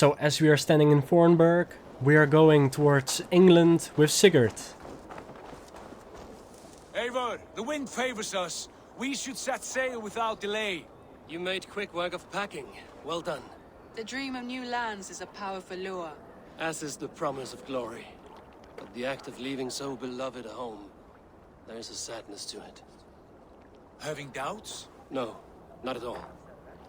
So as we are standing in Thornburg, we are going towards England with Sigurd. Eivor, the wind favors us. We should set sail without delay. You made quick work of packing. Well done. The dream of new lands is a powerful lure. As is the promise of glory. But the act of leaving so beloved a home, there is a sadness to it. Having doubts? No, not at all.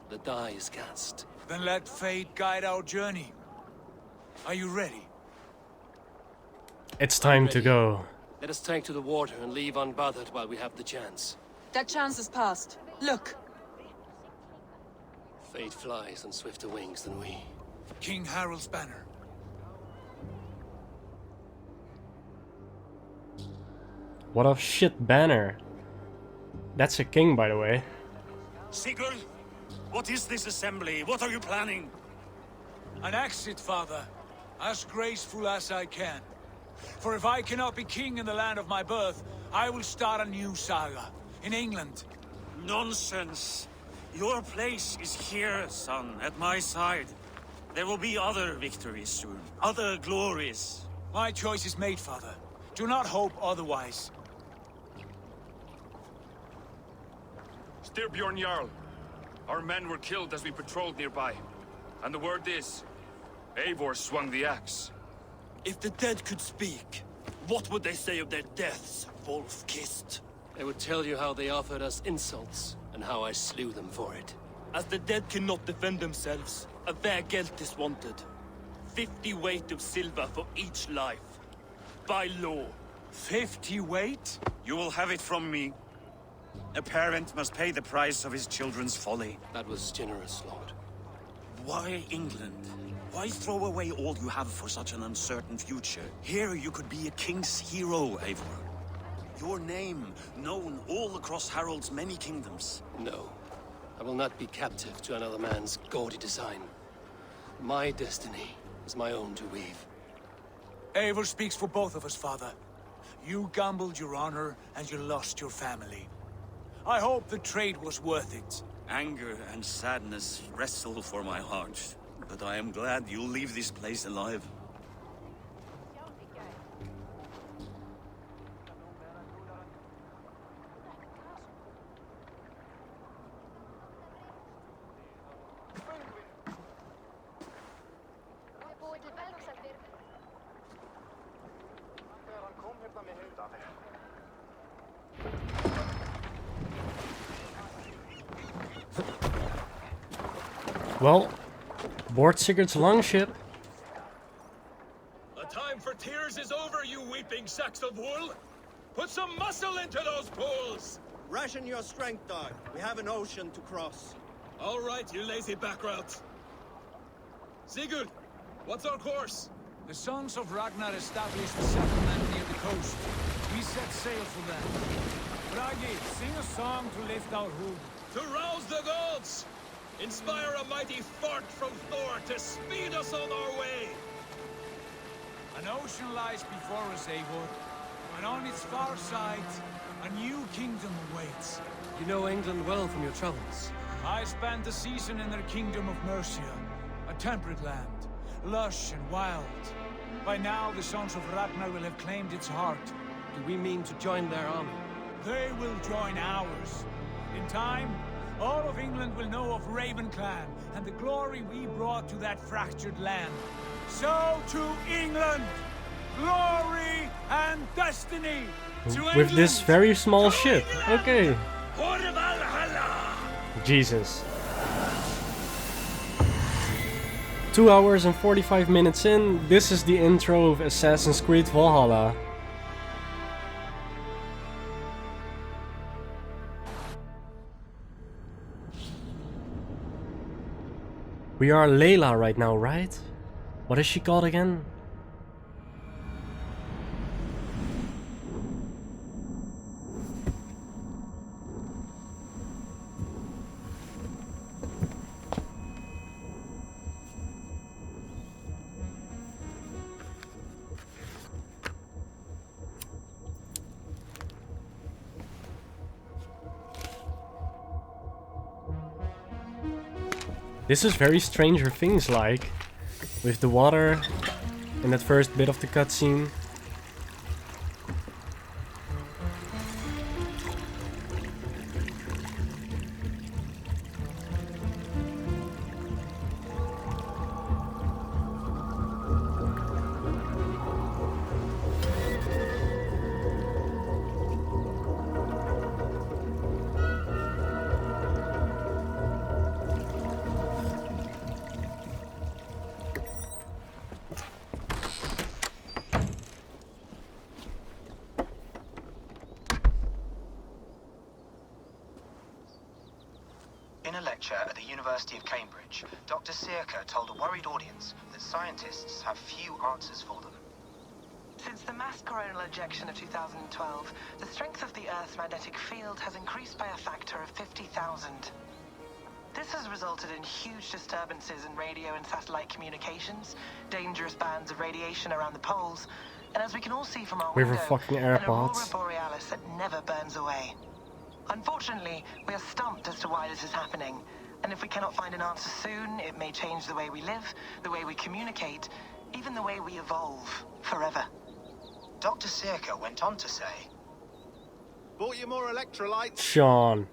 The die is cast. Then let fate guide our journey. Are you ready? It's time to go. Let us take to the water and leave unbothered while we have the chance. That chance is past. Look! Fate flies on swifter wings than we. King Harald's banner. What a shit banner. That's a king, by the way. Sigurd, what is this assembly? What are you planning? An exit, father. As graceful as I can. For if I cannot be king in the land of my birth, I will start a new saga. In England. Nonsense. Your place is here, son, at my side. There will be other victories soon. Other glories. My choice is made, father. Do not hope otherwise. Styrbjorn Jarl. Our men were killed as we patrolled nearby. And the word is, Eivor swung the axe. If the dead could speak, what would they say of their deaths, wolf-kissed? They would tell you how they offered us insults, and how I slew them for it. As the dead cannot defend themselves, a vergelt is wanted. 50 weight of silver for each life. By law. 50 weight? You will have it from me. A parent must pay the price of his children's folly. That was generous, Lord. Why England? Why throw away all you have for such an uncertain future? Here you could be a king's hero, Eivor. Your name known all across Harald's many kingdoms. No. I will not be captive to another man's gaudy design. My destiny is my own to weave. Eivor speaks for both of us, father. You gambled your honor, and you lost your family. I hope the trade was worth it. Anger and sadness wrestle for my heart. But I am glad you'll leave this place alive. Well, board Sigurd's longship. The time for tears is over, you weeping sacks of wool! Put some muscle into those pools! Ration your strength, dog. We have an ocean to cross. All right, you lazy backroutes. Sigurd, what's our course? The sons of Ragnar established a settlement near the coast. We set sail for them. Bragi, sing a song to lift our hood. To rouse the gods! Inspire a mighty fart from Thor to speed us on our way! An ocean lies before us, Eivor, and on its far side, a new kingdom awaits. You know England well from your travels. I spent a season in their kingdom of Mercia, a temperate land, lush and wild. By now, the sons of Ragnar will have claimed its heart. Do we mean to join their army? They will join ours. In time, all of England will know of Raven Clan and the glory we brought to that fractured land. So to England, glory and destiny. With this very small ship. Okay. Jesus. 2 hours and 45 minutes in, this is the intro of Assassin's Creed Valhalla. We are Layla right now, right? What is she called again? This is very Stranger Things like. with the water in that first bit of the cutscene. In a lecture at the University of Cambridge, Dr. Circa told a worried audience that scientists have few answers for them. Since the mass coronal ejection of 2012, the strength of the Earth's magnetic field has increased by a factor of 50,000. This has resulted in huge disturbances in radio and satellite communications, dangerous bands of radiation around the poles, and as we can all see from our window, fucking an AirPods. aurora borealis that never burns away. Unfortunately, we are stumped as to why this is happening, and if we cannot find an answer soon, it may change the way we live, the way we communicate, even the way we evolve forever. Dr. Circa went on to say, Bought you more electrolytes? Sean.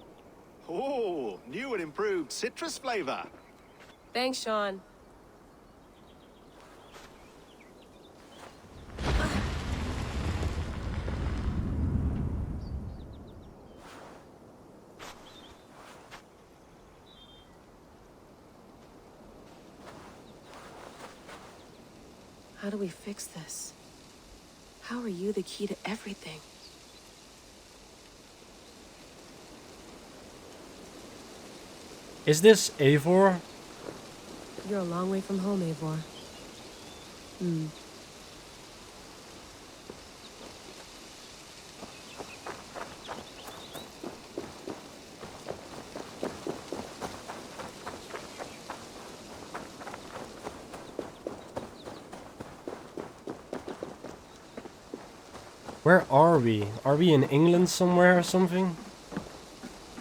Oh, new and improved citrus flavor. Thanks, Sean. How do we fix this? How are you the key to everything? Is this Eivor? You're a long way from home, Eivor. Where are we? Are we in England somewhere or something?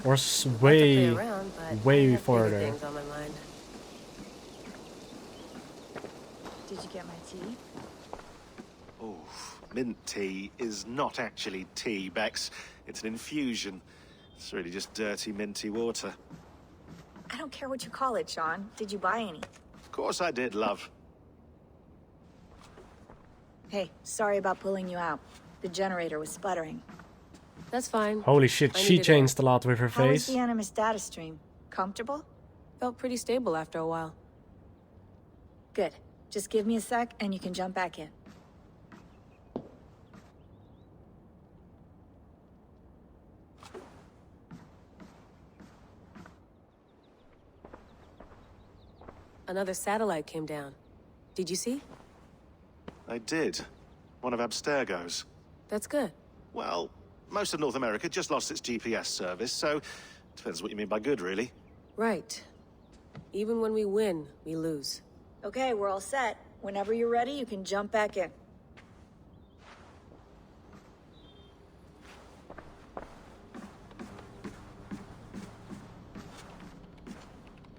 Or way, Around, but way I have bigger further? things on my mind. Did you get my tea? Oh, mint tea is not actually tea, Bex. It's an infusion. It's really just dirty, minty water. I don't care what you call it, Sean. Did you buy any? Of course I did, love. Hey, sorry about pulling you out. The generator was sputtering. That's fine. Holy shit, I she needed changed a lot with her How was face. the Animus data stream? Comfortable? Felt pretty stable after a while. Good. Just give me a sec and you can jump back in. Another satellite came down. Did you see? I did. One of Abstergo's. That's good. Well, most of North America just lost its GPS service, so depends what you mean by good, really. Right. Even when we win, we lose. Okay, we're all set. Whenever you're ready, you can jump back in.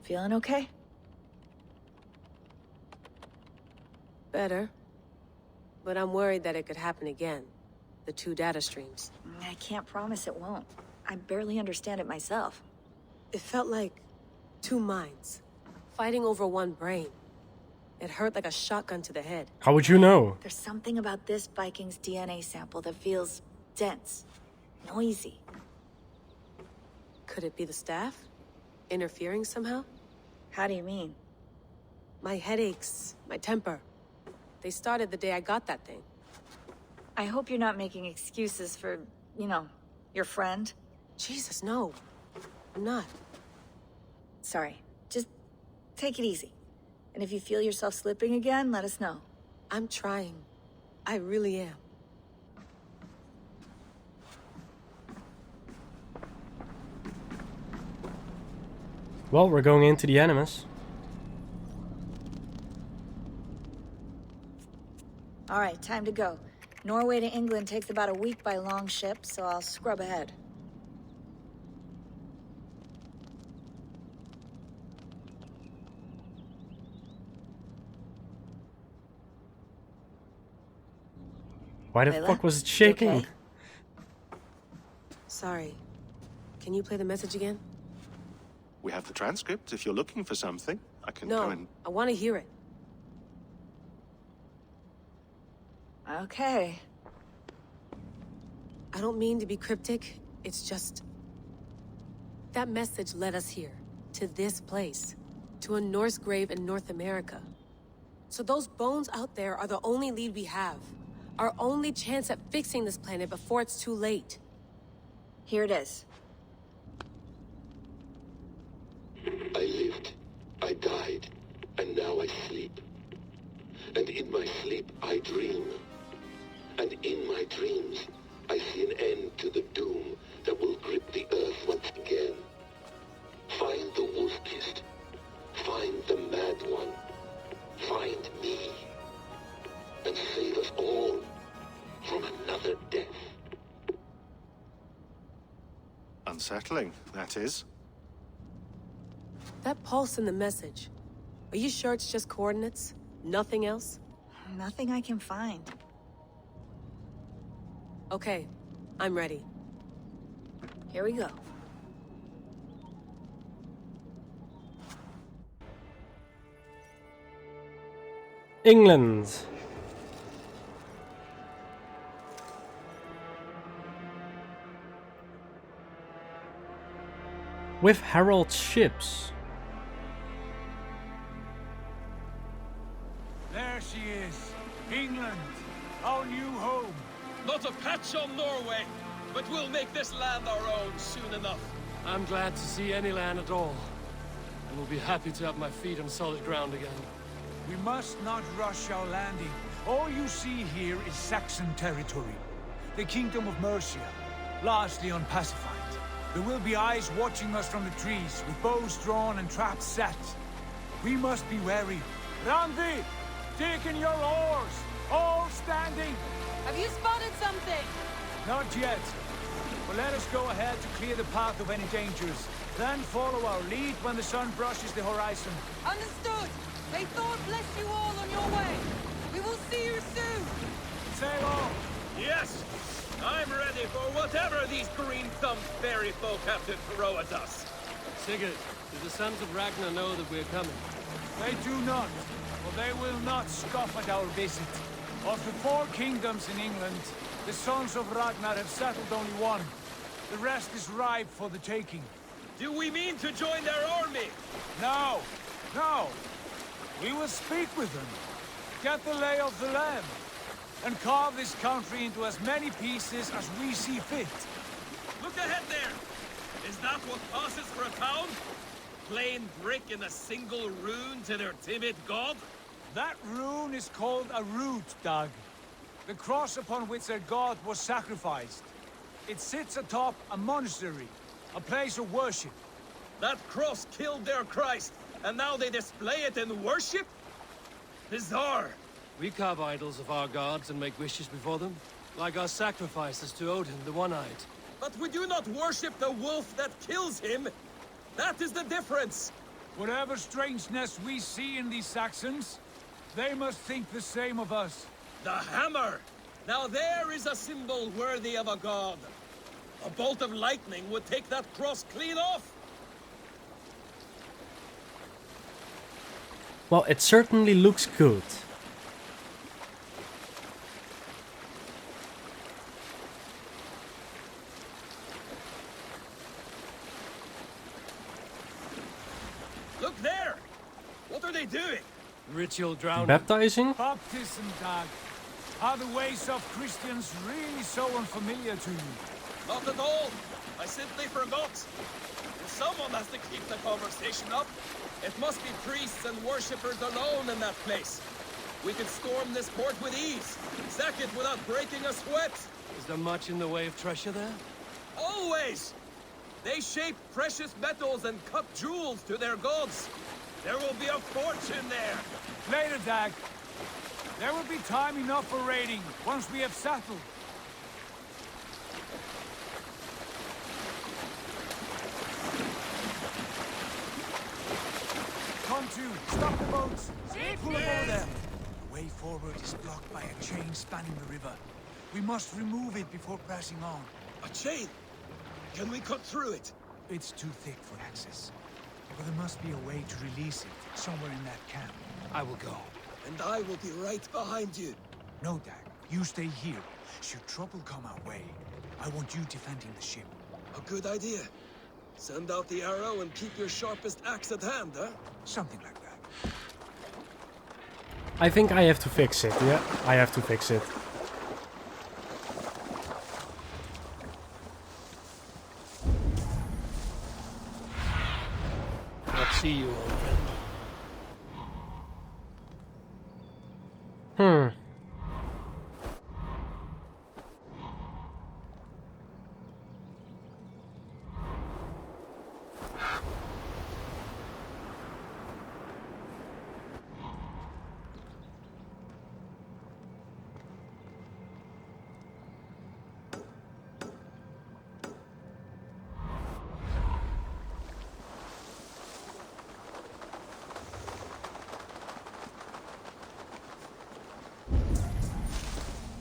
Feeling okay? Better. But I'm worried that it could happen again. The two data streams. I can't promise it won't. I barely understand it myself. It felt like two minds, fighting over one brain. It hurt like a shotgun to the head. How would you know? There's something about this Viking's DNA sample that feels dense, noisy. Could it be the staff? Interfering somehow? How do you mean? My headaches, my temper. They started the day I got that thing. I hope you're not making excuses for, you know, your friend. Jesus, no. I'm not. Sorry. Just take it easy. And if you feel yourself slipping again, let us know. I'm trying. I really am. Well, we're going into the Animus. All right, time to go. Norway to England takes about a week by long ship, so I'll scrub ahead. Why the Layla, fuck was it you shaking? okay? Sorry. Can you play the message again? We have the transcript. If you're looking for something, I can go No, and... I want to hear it. Okay. I don't mean to be cryptic. It's just... that message led us here. To this place. To a Norse grave in North America. So those bones out there are the only lead we have. Our only chance at fixing this planet before it's too late. Here it is. I lived, I died, and now I sleep. And in my sleep I dream. And in my dreams I see an end to the doom that will grip the earth once again. Find the wolf-kissed. Find the mad one. Find me. And save us all from another death. Unsettling, that is. That pulse in the message. Are you sure it's just coordinates? Nothing else? Nothing I can find. Okay, I'm ready. Here we go. England. With Harold's ships. There she is. England, our new home. Not a patch on Norway, but we'll make this land our own soon enough. I'm glad to see any land at all. And will be happy to have my feet on solid ground again. We must not rush our landing. All you see here is Saxon territory. The Kingdom of Mercia, largely unpacified. There will be eyes watching us from the trees, with bows drawn and traps set. We must be wary. Randi, take in your oars, all standing. Have you spotted something? Not yet. But let us go ahead to clear the path of any dangers. Then follow our lead when the sun brushes the horizon. Understood. May Thor bless you all on your way. We will see you soon. Sail on. Yes, I'm ready for whatever these green-thumbed fairy folk have to throw at us. Sigurd, do the sons of Ragnar know that we're coming? They do not, for they will not scoff at our visit. Of the 4 kingdoms in England, the sons of Ragnar have settled only one. The rest is ripe for the taking. Do we mean to join their army? No, no. We will speak with them, get the lay of the land, and carve this country into as many pieces as we see fit. Look ahead there! Is that what passes for a town? Plain brick in a single rune to their timid god? That rune is called a root, Doug. The cross upon which their god was sacrificed. It sits atop a monastery, a place of worship. That cross killed their Christ, and now they display it in worship? Bizarre. We carve idols of our gods and make wishes before them, like our sacrifices to Odin, the One-Eyed. But we do not worship the wolf that kills him. That is the difference. Whatever strangeness we see in these Saxons, they must think the same of us. The hammer! Now there is a symbol worthy of a god. A bolt of lightning would take that cross clean off. Well, it certainly looks good. Look there! What are they doing? Ritual drowning. Baptizing? Baptism, Doug. Are the ways of Christians really so unfamiliar to you? Not at all. I simply forgot. Someone has to keep the conversation up. It must be priests and worshippers alone in that place. We could storm this port with ease. Sack it without breaking a sweat. Is there much in the way of treasure there? Always! They shape precious metals and cut jewels to their gods. There will be a fortune there. Later, Dag. There will be time enough for raiding once we have settled. Come to, stop the boats. Pull aboard there. The way forward is blocked by a chain spanning the river. We must remove it before pressing on. A chain? Can we cut through it? It's too thick for access. But there must be a way to release it, somewhere in that camp. I will go. And I will be right behind you. No, Dag. You stay here. Should trouble come our way, I want you defending the ship. A good idea. Send out the arrow and keep your sharpest axe at hand, huh? Something like that. I think I have to fix it. Yeah, I have to fix it. Let's see you, old friend.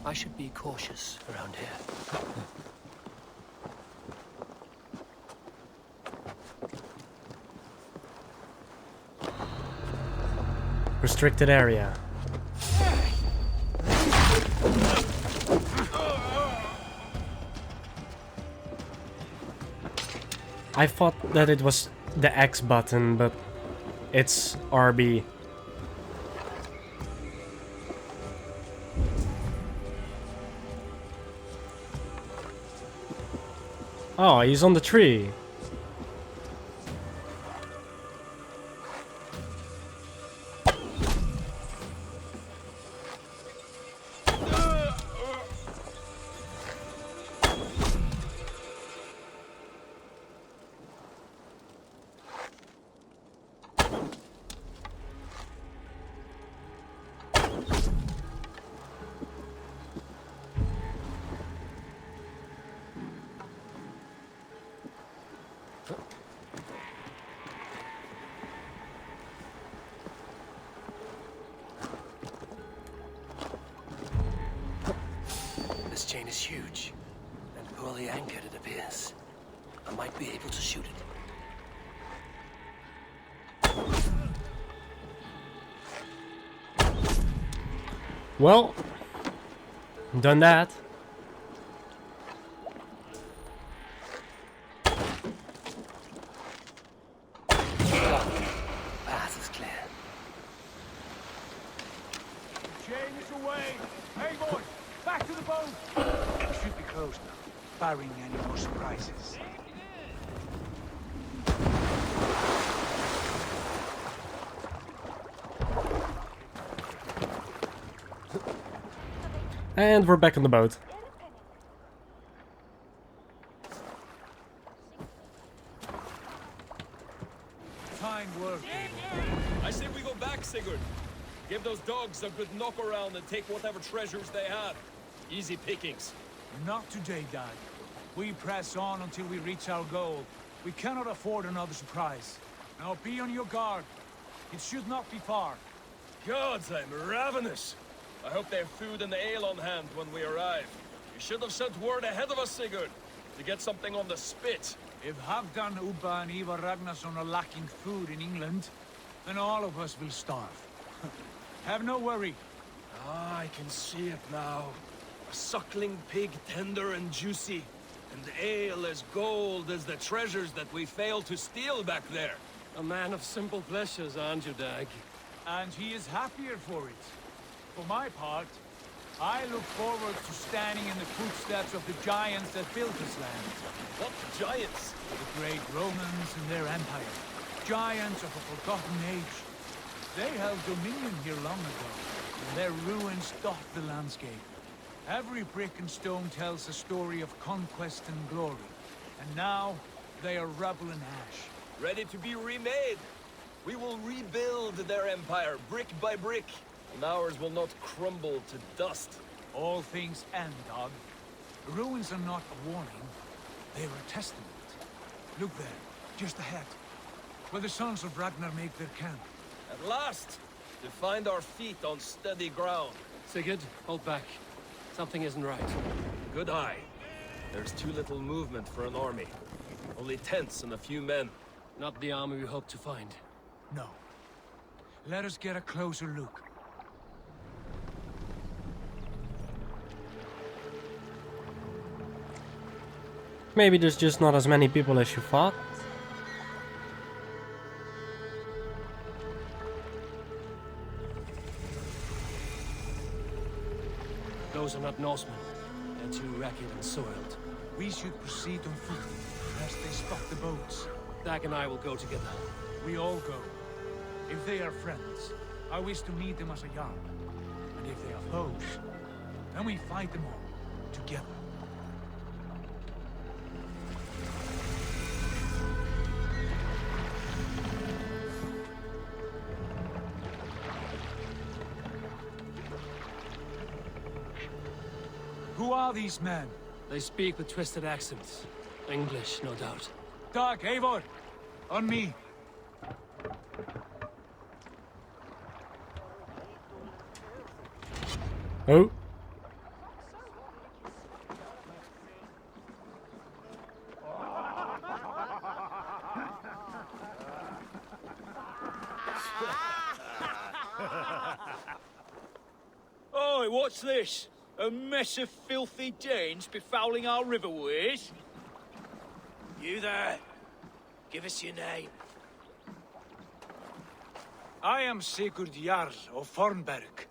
I should be cautious around here. Restricted area. I thought that it was the X button, but it's RB. Oh, he's on the tree. This chain is huge, and poorly anchored it appears. I might be able to shoot it. Well, done that. Path is clear. The chain is away. Eivor, back to the boat. We should be close now, barring any more surprises. And we're back on the boat. Fine work, I say we go back, Sigurd. Give those dogs a good knock around and take whatever treasures they have. Easy pickings. Not today, Dad. We press on until we reach our goal. We cannot afford another surprise. Now be on your guard. It should not be far. Gods, I'm ravenous. I hope they have food and ale on hand when we arrive. You should have sent word ahead of us, Sigurd, to get something on the spit. If Halfdan, Ubba and Eivor Ragnarsson are lacking food in England, then all of us will starve. Have no worry. Ah, I can see it now. A suckling pig, tender and juicy. And ale as gold as the treasures that we failed to steal back there. A man of simple pleasures, aren't you, Dag? And he is happier for it. For my part, I look forward to standing in the footsteps of the giants that built this land. What giants? The great Romans and their empire. Giants of a forgotten age. They held dominion here long ago, and their ruins dot the landscape. Every brick and stone tells a story of conquest and glory. And now, they are rubble and ash. Ready to be remade. We will rebuild their empire, brick by brick. And ours will not crumble to dust. All things end, Dog. The ruins are not a warning. They are a testament. Look there, just ahead. Where the sons of Ragnar make their camp. At last! To find our feet on steady ground. Sigurd, hold back. Something isn't right. Good eye. There's too little movement for an army. Only tents and a few men. Not the army we hope to find. No. Let us get a closer look. Maybe there's just not as many people as you thought. Those are not Norsemen. They're too ragged and soiled. We should proceed on foot, lest they spot the boats. Dag and I will go together. We all go. If they are friends, I wish to meet them as a yarn. And if they are foes, then we fight them all, together. Who are these men? They speak with twisted accents. English, no doubt. Dag, Eivor! On me! Oh. Oi, what's this? A mess of filthy Danes befouling our riverways? You there? Give us your name. I am Sigurd Jarl of Fornberg.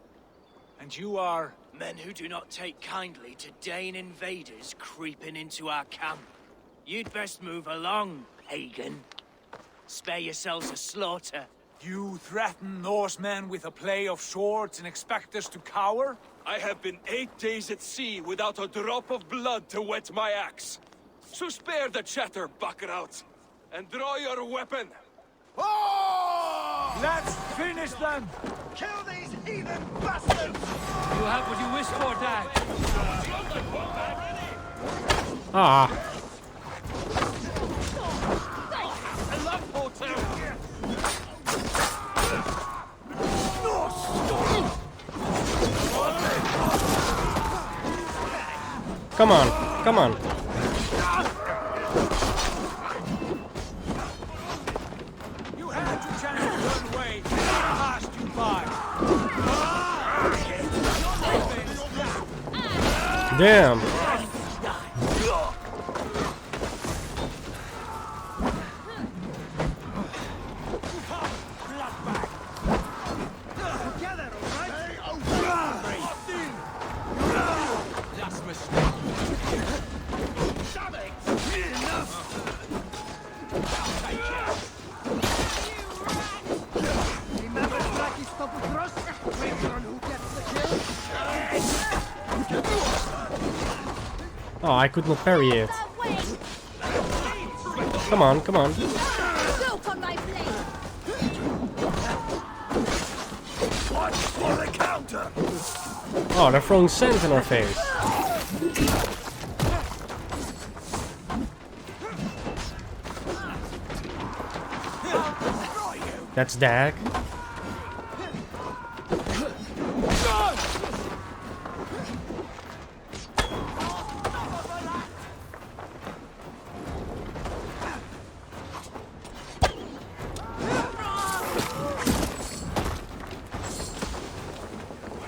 And you are... Men who do not take kindly to Dane invaders creeping into our camp. You'd best move along, pagan. Spare yourselves a slaughter. You threaten Norsemen with a play of swords and expect us to cower? I have been 8 days at sea without a drop of blood to wet my axe. So spare the chatter, buckerouts, and draw your weapon. Oh! Let's finish them! Kill these heathen bastards! You have what you wish for, Dag. Ah. I love hotel. Come on, come on. You had your chance to turn away. I passed you by. Damn. Oh, I could not parry it. Come on, come on. Oh, they're throwing sand in our face. That's Dag.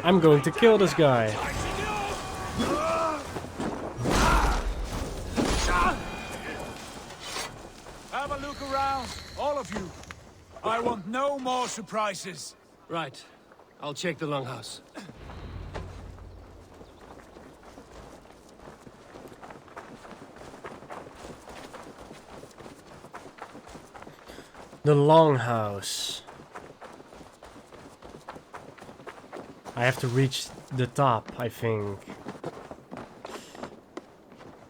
I'm going to kill this guy. Have a look around, all of you. I want no more surprises. Right. I'll check the longhouse. The longhouse. I have to reach the top, I think.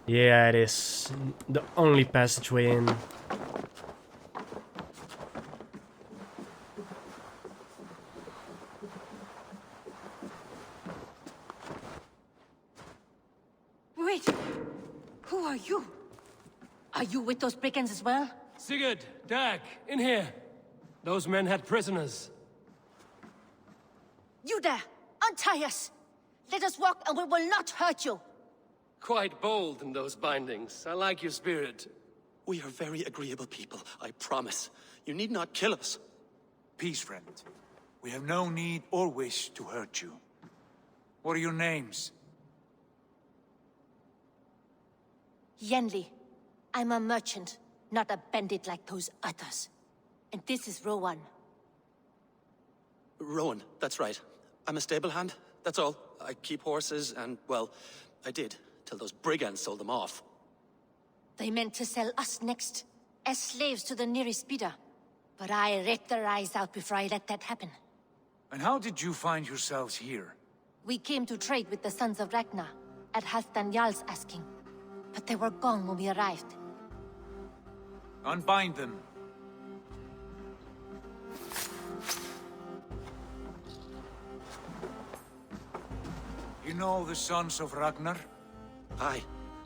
Yeah, it is the only passageway in. Wait! Who are you? Are you with those brigands as well? Sigurd, Dag, in here. Those men had prisoners. You there! Untie us! Let us walk and we will not hurt you. Quite bold in those bindings. I like your spirit. We are very agreeable people, I promise. You need not kill us. Peace, friend. We have no need or wish to hurt you. What are your names? Yenli. I'm a merchant, not a bandit like those others. And this is Rowan. Rowan, that's right. I'm a stable hand, that's all. I keep horses and, well, I did, till those brigands sold them off. They meant to sell us next, as slaves to the nearest bidder. But I ripped their eyes out before I let that happen. And how did you find yourselves here? We came to trade with the Sons of Ragnar, at Halfdan Jarl's asking. But they were gone when we arrived. Unbind them. You know the Sons of Ragnar? Aye.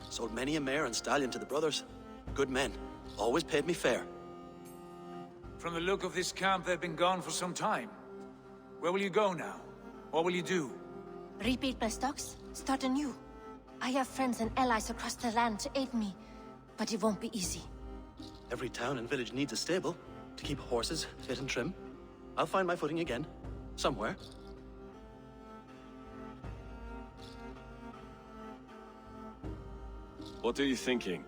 Sold many a mare and stallion to the brothers. Good men. Always paid me fair. From the look of this camp, they've been gone for some time. Where will you go now? What will you do? Rebuild my stocks, start anew. I have friends and allies across the land to aid me, but it won't be easy. Every town and village needs a stable to keep horses fit and trim. I'll find my footing again. Somewhere. What are you thinking?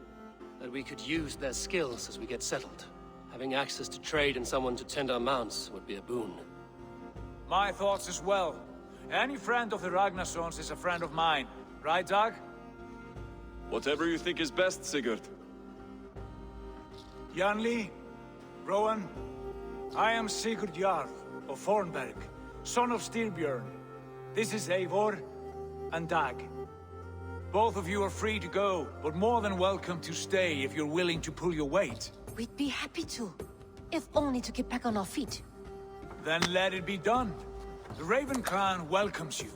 That we could use their skills as we get settled. Having access to trade and someone to tend our mounts would be a boon. My thoughts as well. Any friend of the Ragnarsons is a friend of mine. Right, Dag? Whatever you think is best, Sigurd. Janli, Rowan, I am Sigurd Jarl of Fornberg, son of Styrbjörn. This is Eivor and Dag. Both of you are free to go, but more than welcome to stay if you're willing to pull your weight. We'd be happy to, if only to get back on our feet. Then let it be done. The Raven clan welcomes you.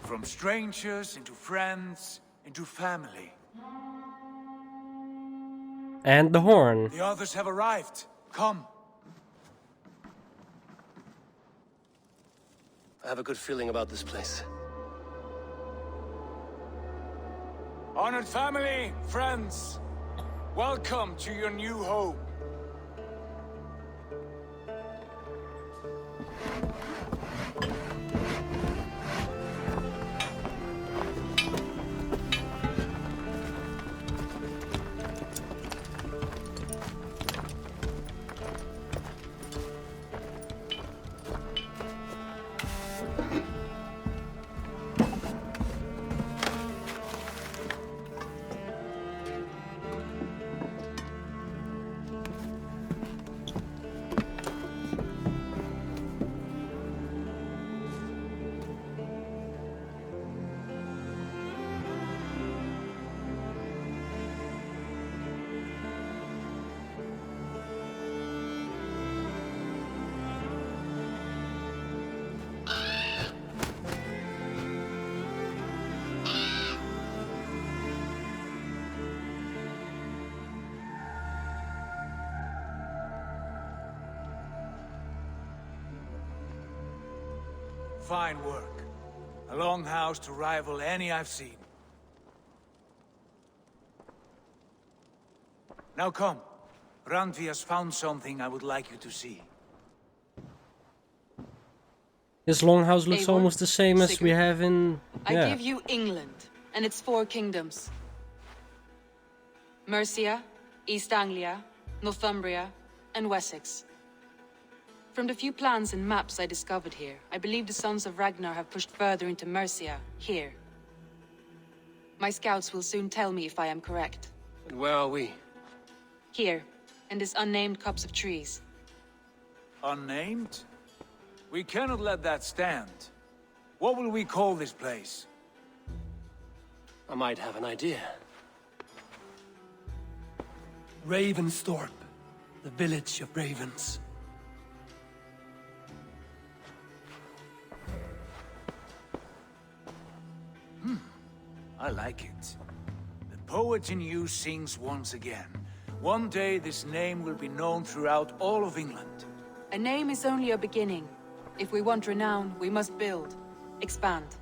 From strangers into friends, into family. And the horn. The others have arrived. Come. I have a good feeling about this place. Honored family, friends, welcome to your new home. Fine work. A longhouse to rival any I've seen. Now come. Randvi has found something I would like you to see. This longhouse looks Eivor, almost the same as we Sigurd. have in... I give you England and its 4 kingdoms. Mercia, East Anglia, Northumbria, and Wessex. From the few plans and maps I discovered here, I believe the Sons of Ragnar have pushed further into Mercia, here. My scouts will soon tell me if I am correct. And where are we? Here, in this unnamed copse of trees. Unnamed? We cannot let that stand. What will we call this place? I might have an idea. Ravensthorpe, the village of ravens. I like it. The poet in you sings once again. One day this name will be known throughout all of England. A name is only a beginning. If we want renown, we must build. Expand.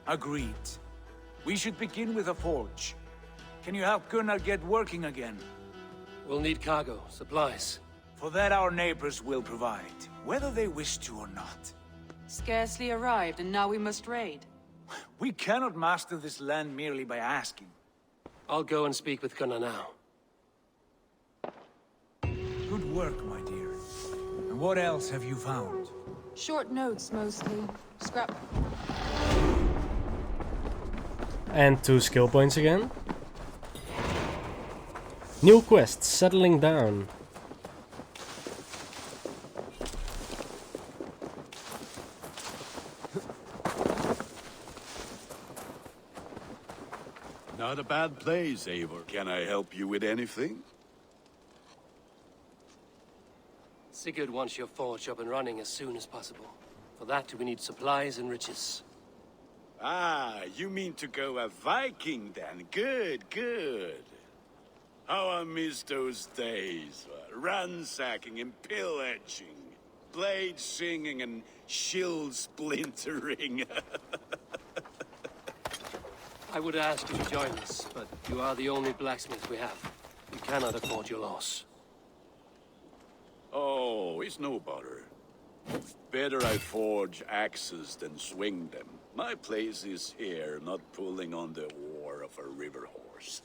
Agreed. We should begin with a forge. Can you help Gunnar get working again? We'll need cargo, supplies. For that our neighbors will provide, whether they wish to or not. Scarcely arrived, and now we must raid. We cannot master this land merely by asking. I'll go and speak with Gunnar now. Good work, my dear. And what else have you found? Short notes, mostly. Scrap. And 2 skill points again. New quest, settling down. Not a bad place, Eivor. Can I help you with anything? Sigurd wants your forge up and running as soon as possible. For that, we need supplies and riches. Ah, you mean to go a Viking then? Good, good. How I miss those days. Ransacking and pillaging. Blade singing and shield splintering. I would ask you to join us, but you are the only blacksmith we have. We cannot afford your loss. Oh, it's no bother. Better I forge axes than swing them. My place is here, not pulling on the oar of a river horse.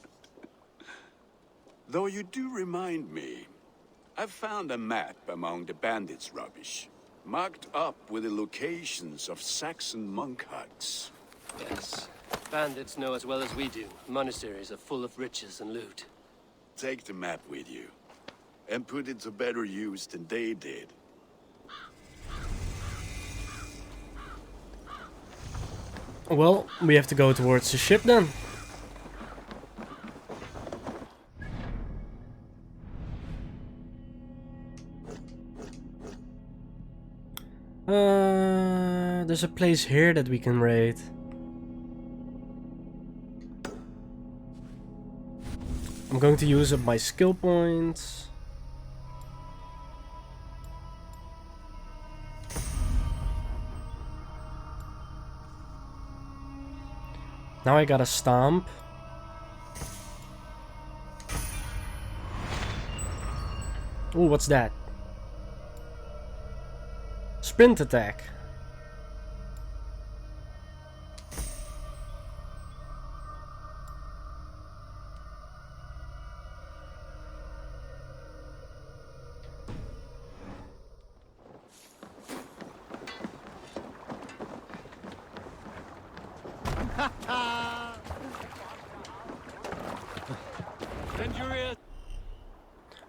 Though you do remind me, I found a map among the bandits' rubbish, marked up with the locations of Saxon monk huts. Yes. Bandits know as well as we do. Monasteries are full of riches and loot. Take the map with you, and put it to better use than they did. Well, we have to go towards the ship then. There's a place here that we can raid. I'm going to use up my skill points. Now I got a stomp. Ooh, what's that? Sprint attack.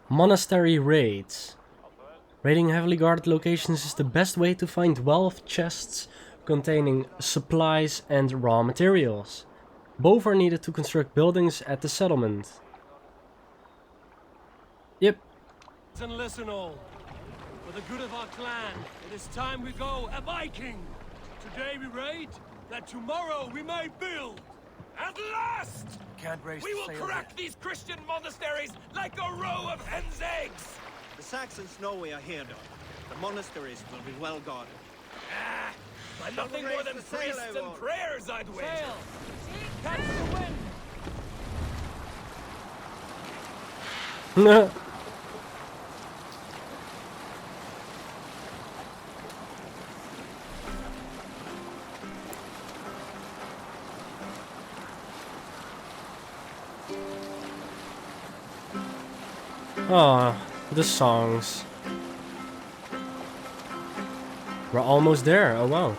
Monastery raids. Raiding heavily guarded locations is the best way to find wealth chests containing supplies and raw materials. Both are needed to construct buildings at the settlement. Yep. And listen all. For the good of our clan, it is time we go a Viking. Today we raid, that tomorrow we may build. At last! Can't raise We will sail crack yet. these Christian monasteries like a row of hen's eggs! The Saxons know we are here, though. The monasteries will be well guarded. Ah, by nothing more than priests and prayers, I'd wager. Sail! Catch the wind! Ah, the songs. We're almost there. Oh wow.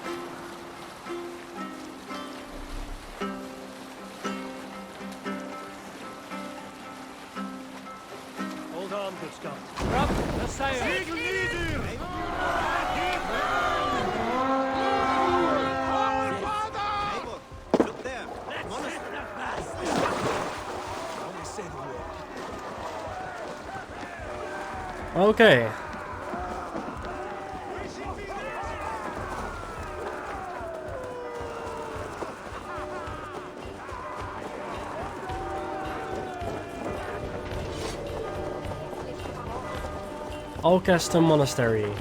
Hold on, good Scott. We're up. Let's sail. Look there. Monastery. Only say the word. Okay. Alcester Monastery.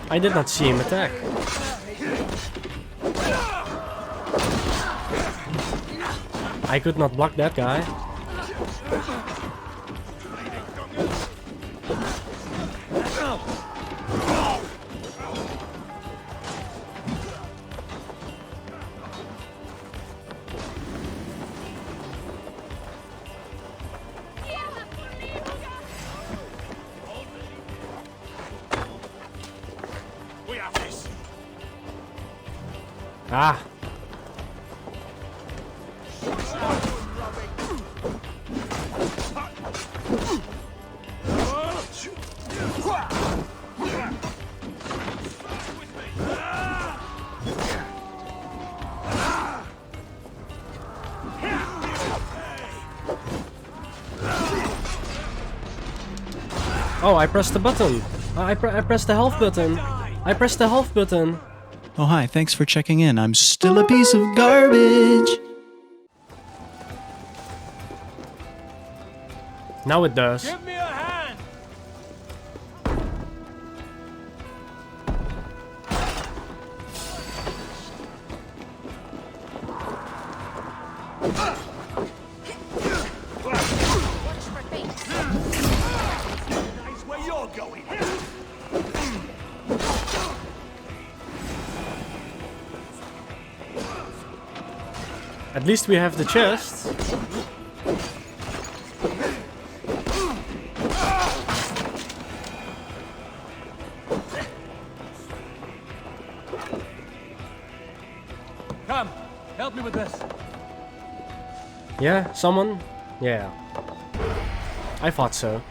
I did not see him attack. I could not block that guy. Ah. Oh, I pressed the button. I pressed the health button. I pressed the health button. Oh, hi, thanks for checking in. I'm still a piece of garbage. Now it does. Give me a hand! Nice where you're going. At least we have the chest. Come, help me with this. Yeah, someone? Yeah. I thought so.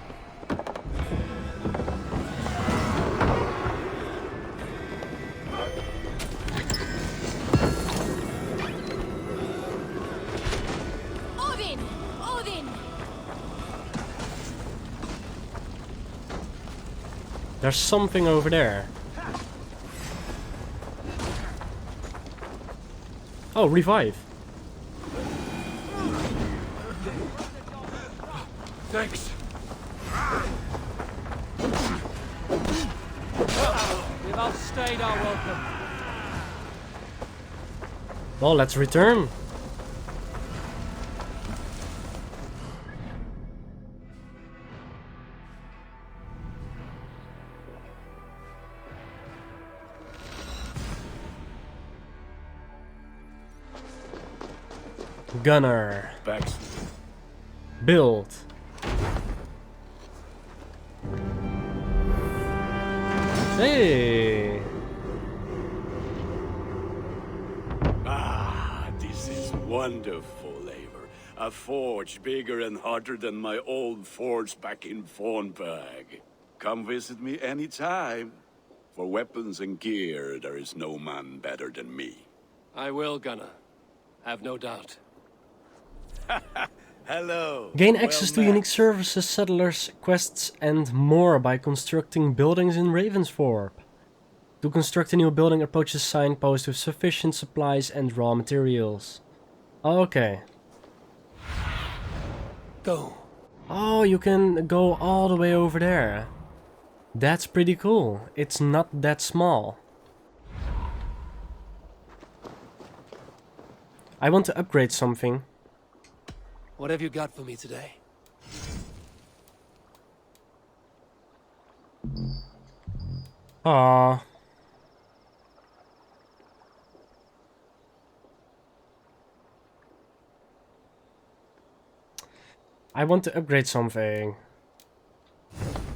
There's something over there. Oh, revive. Thanks. We've outstayed our welcome. Well, let's return. Gunner. Build. Hey. Ah, this is wonderful, Eivor. A forge bigger and hotter than my old forge back in Fornburg. Come visit me anytime. For weapons and gear, there is no man better than me. I will, Gunner. Have no doubt. Hello. Gain access to unique services, settlers, quests, and more by constructing buildings in Ravensthorpe. To construct a new building, approach a signpost with sufficient supplies and raw materials. Okay. Go. Oh, you can go all the way over there. That's pretty cool. It's not that small. I want to upgrade something. What have you got for me today? Aww. I want to upgrade something.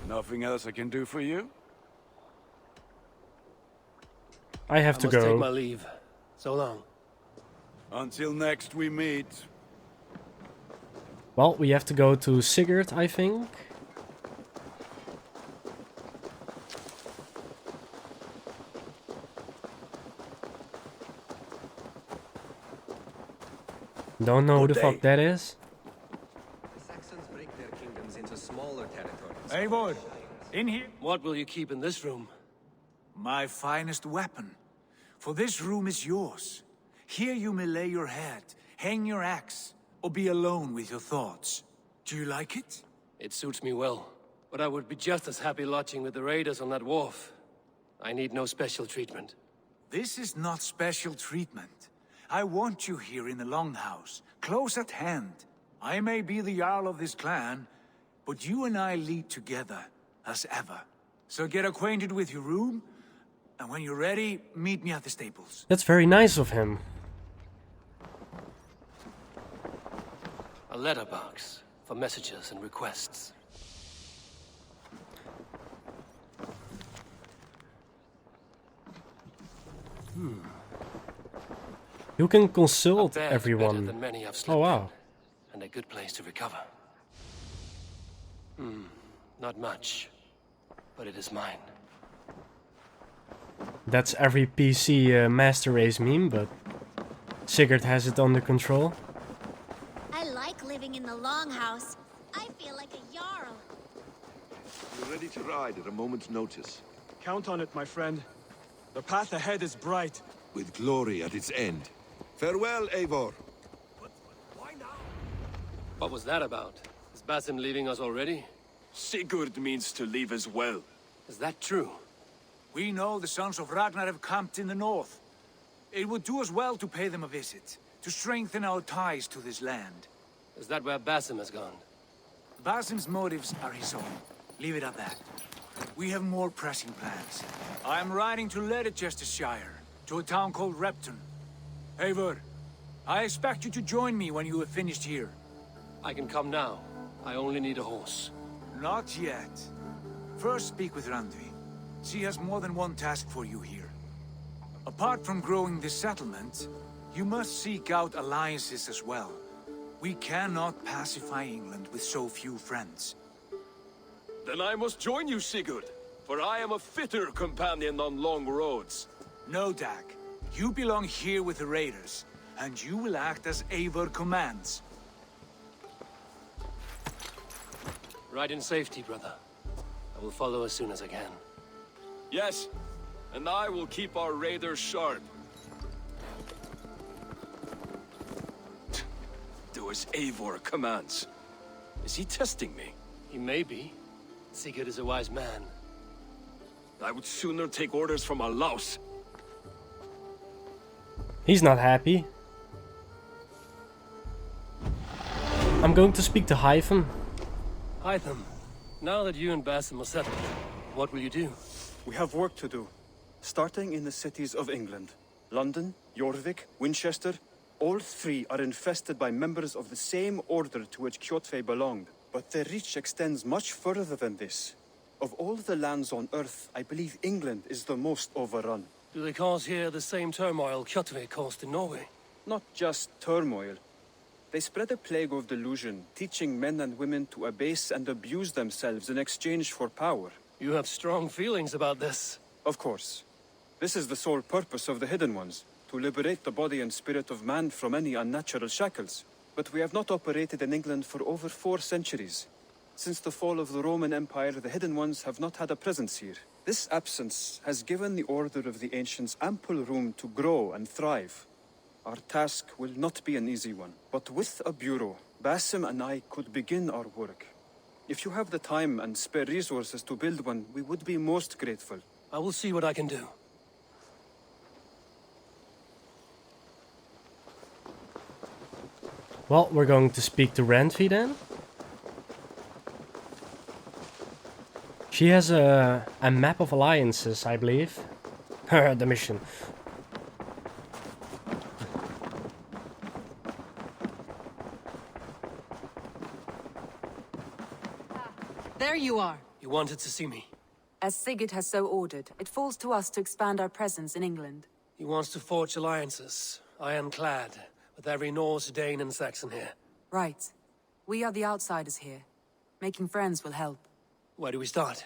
Nothing else I can do for you? I have to must go. Take my leave. So long. Until next we meet. Well, we have to go to Sigurd, I think. Don't know who the Good fuck day. that is. The Saxons break their kingdoms into smaller territories. Eivor, in here. What will you keep in this room? My finest weapon. For this room is yours. Here you may lay your head, hang your axe, or be alone with your thoughts. Do you like it? It suits me well. But I would be just as happy lodging with the raiders on that wharf. I need no special treatment. This is not special treatment. I want you here in the Longhouse, close at hand. I may be the Jarl of this clan, but you and I lead together, as ever. So get acquainted with your room, and when you're ready, meet me at the stables. That's very nice of him. A letterbox for messages and requests. You can consult A bed better everyone. than many I've Oh slept wow. in, and a good place to recover. Not much, but it is mine. That's every PC Master Race meme, but Sigurd has it under control. I like living in the Longhouse. I feel like a Jarl. You're ready to ride at a moment's notice. Count on it, my friend. The path ahead is bright. With glory at its end. Farewell, Eivor. What was that about? Is Basim leaving us already? Sigurd means to leave as well. Is that true? We know the sons of Ragnar have camped in the north. It would do us well to pay them a visit, to strengthen our ties to this land. Is that where Basim has gone? Basim's motives are his own. Leave it at that. We have more pressing plans. I am riding to Leicestershire, to a town called Repton. Eivor, I expect you to join me when you have finished here. I can come now. I only need a horse. Not yet. First speak with Randvi. She has more than one task for you here. Apart from growing this settlement, you must seek out alliances as well. We cannot pacify England with so few friends. Then I must join you, Sigurd, for I am a fitter companion on long roads. No, Dag. You belong here with the raiders, and you will act as Eivor commands. Ride in safety, brother. I will follow as soon as I can. Yes, and I will keep our raiders sharp. Do as Eivor commands. Is he testing me? He may be. Sigurd is a wise man. I would sooner take orders from a louse. He's not happy. I'm going to speak to Hytham. Hytham, now that you and Basim are settled, what will you do? We have work to do. Starting in the cities of England. London, Jorvik, Winchester. All three are infested by members of the same order to which Kjotve belonged. But their reach extends much further than this. Of all the lands on Earth, I believe England is the most overrun. Do they cause here the same turmoil Kjotve caused in Norway? Not just turmoil. They spread a plague of delusion, teaching men and women to abase and abuse themselves in exchange for power. You have strong feelings about this. Of course. This is the sole purpose of the Hidden Ones, to liberate the body and spirit of man from any unnatural shackles. But we have not operated in England for over 4 centuries. Since the fall of the Roman Empire, the Hidden Ones have not had a presence here. This absence has given the Order of the Ancients ample room to grow and thrive. Our task will not be an easy one, but with a bureau, Basim and I could begin our work. If you have the time and spare resources to build one, we would be most grateful. I will see what I can do. Well, we're going to speak to Randvi then. She has a map of alliances, I believe. The mission. There you are. You wanted to see me. As Sigurd has so ordered, it falls to us to expand our presence in England. He wants to forge alliances, ironclad, with every Norse, Dane and Saxon here. Right. We are the outsiders here. Making friends will help. Where do we start?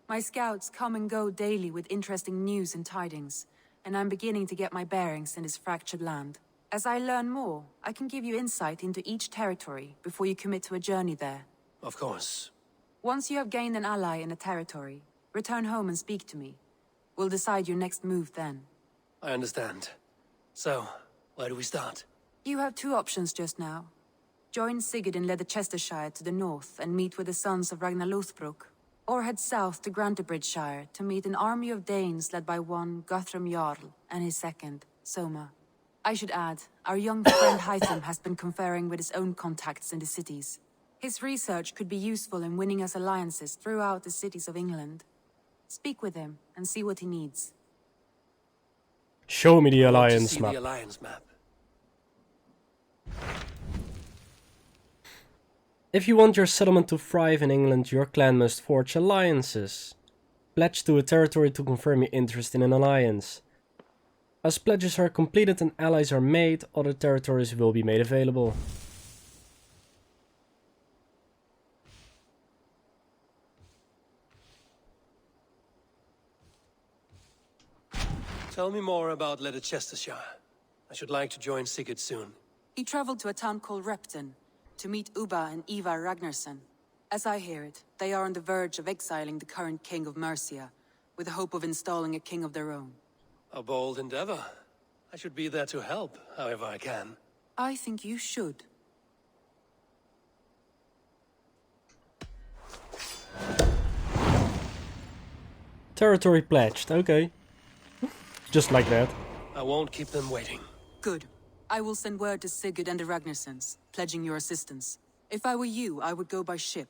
My scouts come and go daily with interesting news and tidings, and I'm beginning to get my bearings in this fractured land. As I learn more, I can give you insight into each territory before you commit to a journey there. Of course. Once you have gained an ally in a territory, return home and speak to me. We'll decide your next move then. I understand. So, where do we start? You have two options just now. Join Sigurd in Leicestershire to the north and meet with the sons of Ragnar Lothbrok, or head south to Grantebridgeshire to meet an army of Danes led by one Guthrum Jarl and his second, Soma. I should add, our young friend Hytham has been conferring with his own contacts in the cities. His research could be useful in winning us alliances throughout the cities of England. Speak with him and see what he needs. Show me the I want to alliance see map. the alliance map. If you want your settlement to thrive in England, your clan must forge alliances. Pledge to a territory to confirm your interest in an alliance. As pledges are completed and allies are made, other territories will be made available. Tell me more about Leicestershire. I should like to join Sigurd soon. He traveled to a town called Repton to meet Ubba and Eivor Ragnarsson. As I hear it, they are on the verge of exiling the current king of Mercia, with the hope of installing a king of their own. A bold endeavor. I should be there to help, however I can. I think you should. Territory pledged, okay. Just like that. I won't keep them waiting. Good. I will send word to Sigurd and the Ragnarssons, pledging your assistance. If I were you, I would go by ship.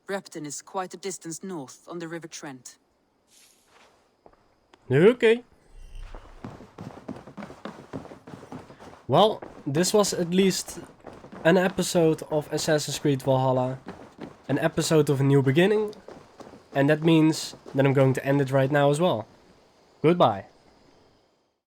Repton is quite a distance north on the River Trent. Okay. Well, this was at least an episode of Assassin's Creed Valhalla. An episode of a new beginning. And that means that I'm going to end it right now as well. Goodbye.